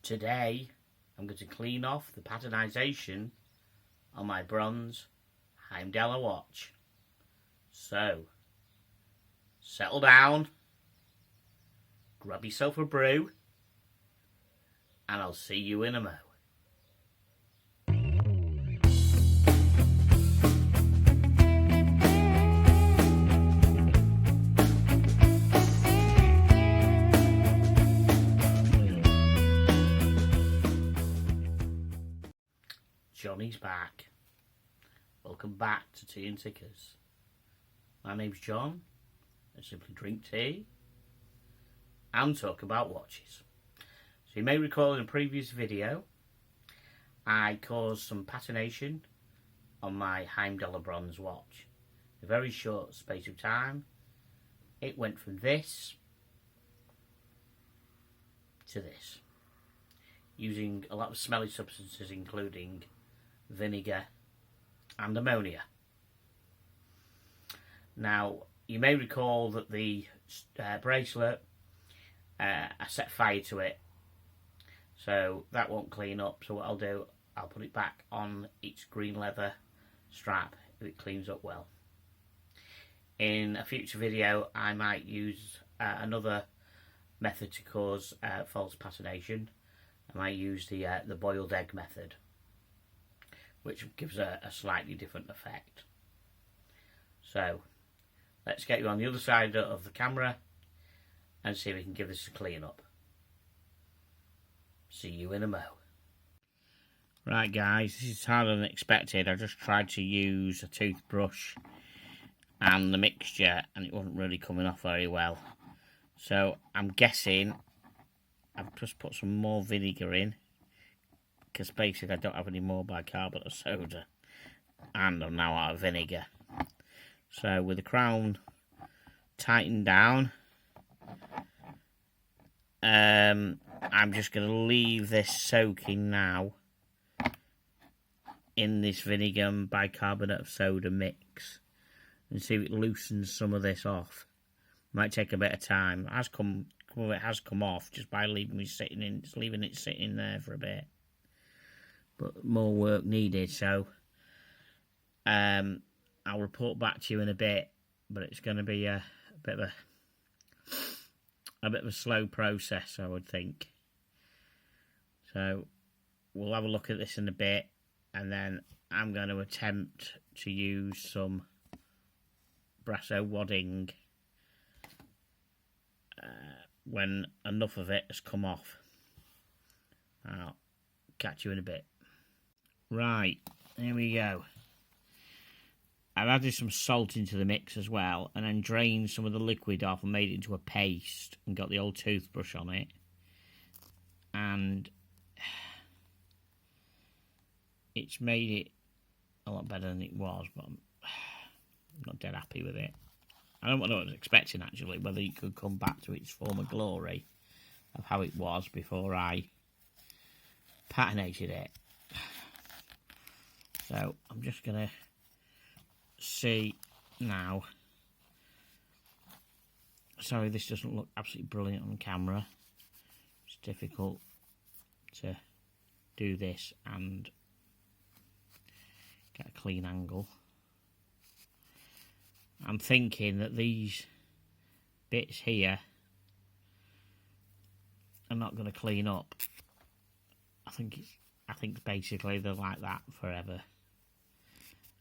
Today I'm going to clean off the patinization on my bronze Heimdallar watch. So, settle down, grab yourself a brew, and I'll see you in a mo. Johnny's back. Welcome back to Tea and Tickers. My name's John. I simply drink tea and talk about watches. So you may recall in a previous video I caused some patination on my Heimdallar bronze watch. In a very short space of time it went from this to this, using a lot of smelly substances including vinegar and ammonia. Now, you may recall that the bracelet, I set fire to it, so that won't clean up. So what I'll do, I'll put it back on its green leather strap if it cleans up well. In a future video, I might use another method to cause false patination. I might use the boiled egg method, which gives a slightly different effect. So, let's get you on the other side of the camera and see if we can give this a clean up. See you in a mo. Right guys, this is harder than expected. I just tried to use a toothbrush and the mixture and it wasn't really coming off very well. So, I'm guessing I've just put some more vinegar in, because basically I don't have any more bicarbonate of soda and I'm now out of vinegar. So with the crown tightened down, I'm just going to leave this soaking now in this vinegar and bicarbonate of soda mix and see if it loosens some of this off. Might take a bit of time. It has come off just by leaving it sitting there for a bit. But more work needed, so I'll report back to you in a bit. But it's going to be a bit of a slow process, I would think. So we'll have a look at this in a bit, and then I'm going to attempt to use some brasso wadding when enough of it has come off. I'll catch you in a bit. Right, here we go. I've added some salt into the mix as well, and then drained some of the liquid off and made it into a paste and got the old toothbrush on it. And it's made it a lot better than it was, but I'm not dead happy with it. I don't know what I was expecting actually, whether it could come back to its former glory of how it was before I patinated it. So I'm just going to see now. Sorry, this doesn't look absolutely brilliant on camera. It's difficult to do this and get a clean angle. I'm thinking that these bits here are not going to clean up. I think basically they're like that forever.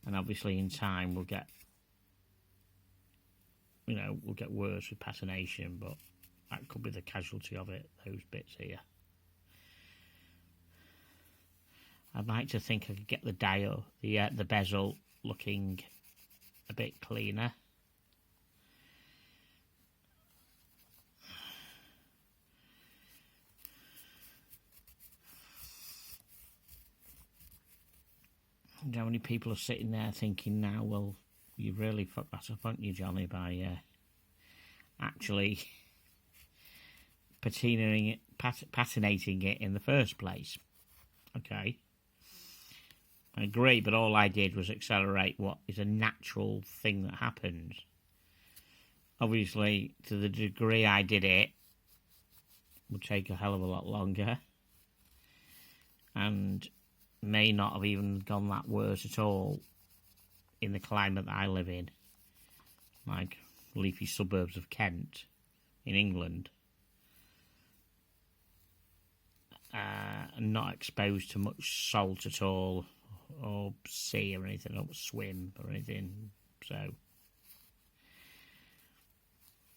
And obviously in time we'll get worse with patination, but that could be the casualty of it, those bits here. I'd like to think I could get the dial, the bezel looking a bit cleaner. And how many people are sitting there thinking now, well, you really fucked that up, haven't you, Johnny, by actually patinating it in the first place. Okay, I agree, but all I did was accelerate what is a natural thing that happens. Obviously, to the degree I did it, would take a hell of a lot longer. and may not have even gone that worse at all in the climate that I live in, like leafy suburbs of Kent in England, and not exposed to much salt at all, or sea or anything, or swim or anything. So,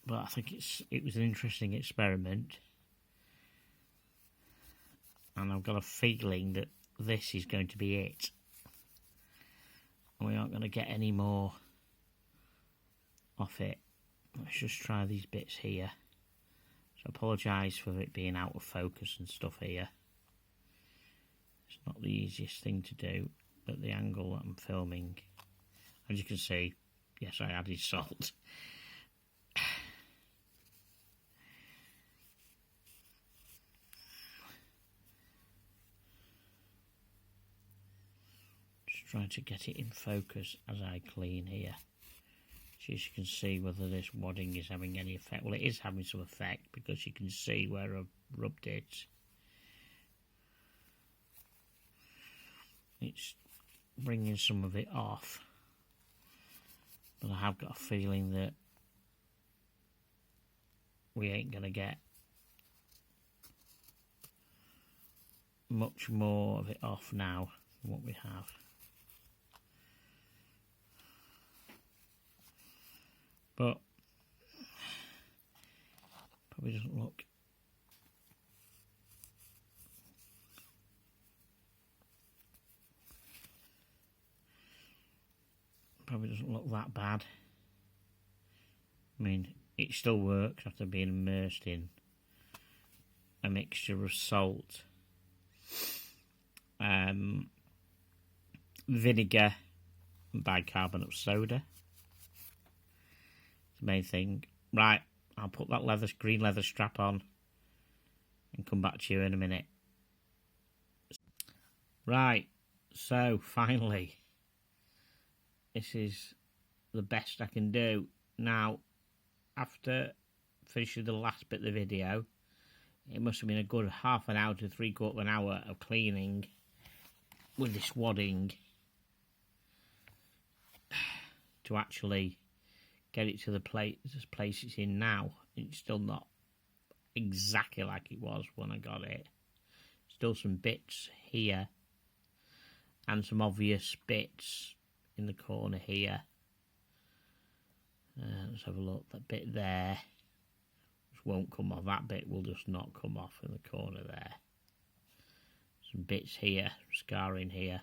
but I think it was an interesting experiment, and I've got a feeling that this is going to be it. We aren't going to get any more off it. Let's just try these bits here. So I apologise for it being out of focus and stuff here. It's not the easiest thing to do at the angle that I'm filming. As you can see, yes, I added salt. Just trying to get it in focus as I clean here. So you can see whether this wadding is having any effect. Well, it is having some effect because you can see where I've rubbed it. It's bringing some of it off. But I have got a feeling that we ain't going to get much more of it off now than what we have. But probably doesn't look that bad. I mean, it still works after being immersed in a mixture of salt, vinegar and bicarbonate of soda. It's the main thing. Right, I'll put that green leather strap on and come back to you in a minute. Right, so finally, this is the best I can do. Now, after finishing the last bit of the video, it must have been a good half an hour to 3/4 of an hour of cleaning with this wadding to actually get it to the place it's in now. It's still not exactly like it was when I got it. Still some bits here and some obvious bits in the corner here. Let's have a look. That bit there just won't come off. That bit will just not come off in the corner there. Some bits here, scarring here,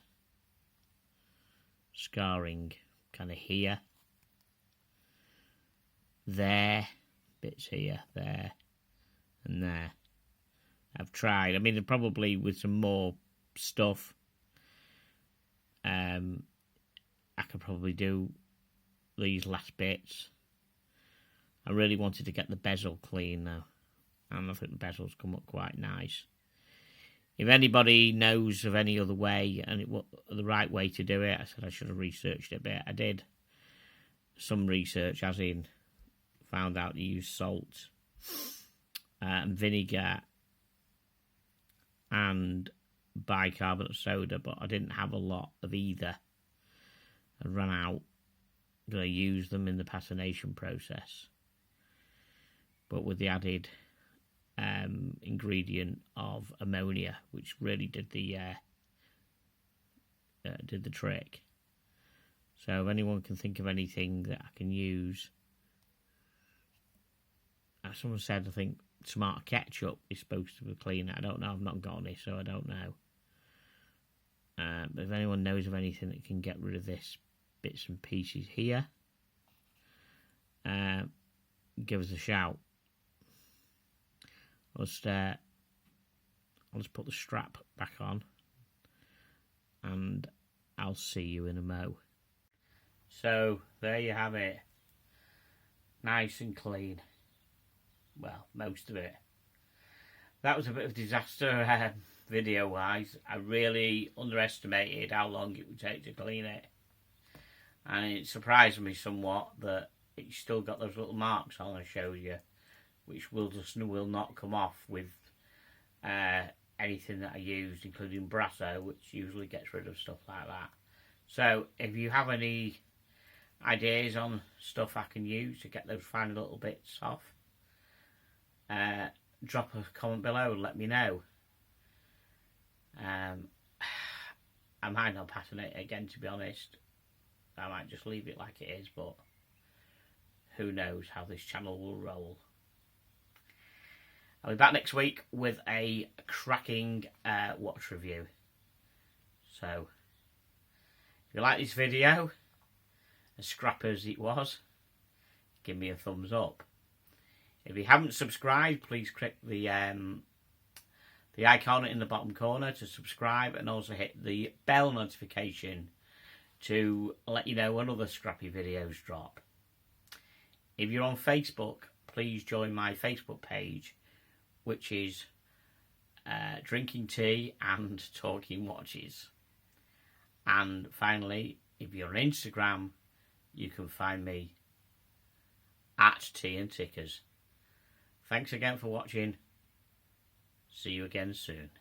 scarring kind of here, there, bits here, there, and there. I've tried. I mean, probably with some more stuff, I could probably do these last bits. I really wanted to get the bezel clean though, and I think the bezel's come up quite nice. If anybody knows of any other way and the right way to do it, I said I should have researched it a bit. I did some research, as in found out to use salt and vinegar and bicarbonate of soda, but I didn't have a lot of either. I ran out. I'm going to use them in the patination process, but with the added ingredient of ammonia, which really did the trick. So if anyone can think of anything that I can use, as someone said, I think tomato ketchup is supposed to be clean. I don't know. I've not got any, so I don't know. But if anyone knows of anything that can get rid of this bits and pieces here, give us a shout. I'll just put the strap back on and I'll see you in a mo. So there you have it, nice and clean. Well, most of it. That was a bit of a disaster video wise. I really underestimated how long it would take to clean it, and it surprised me somewhat that it's still got those little marks on I showed you, which will not come off with any anything that I used, including Brasso, which usually gets rid of stuff like that. So if you have any ideas on stuff I can use to get those final little bits off, drop a comment below and let me know. I might not patinate again, to be honest. I might just leave it like it is, but who knows how this channel will roll. I'll be back next week with a cracking watch review. So, if you like this video, as scrappy as it was, give me a thumbs up. If you haven't subscribed, please click the icon in the bottom corner to subscribe, and also hit the bell notification to let you know when other scrappy videos drop. If you're on Facebook, please join my Facebook page, which is Drinking Tea and Talking Watches. And finally, if you're on Instagram, you can find me at Tea and Tickers. Thanks again for watching. See you again soon.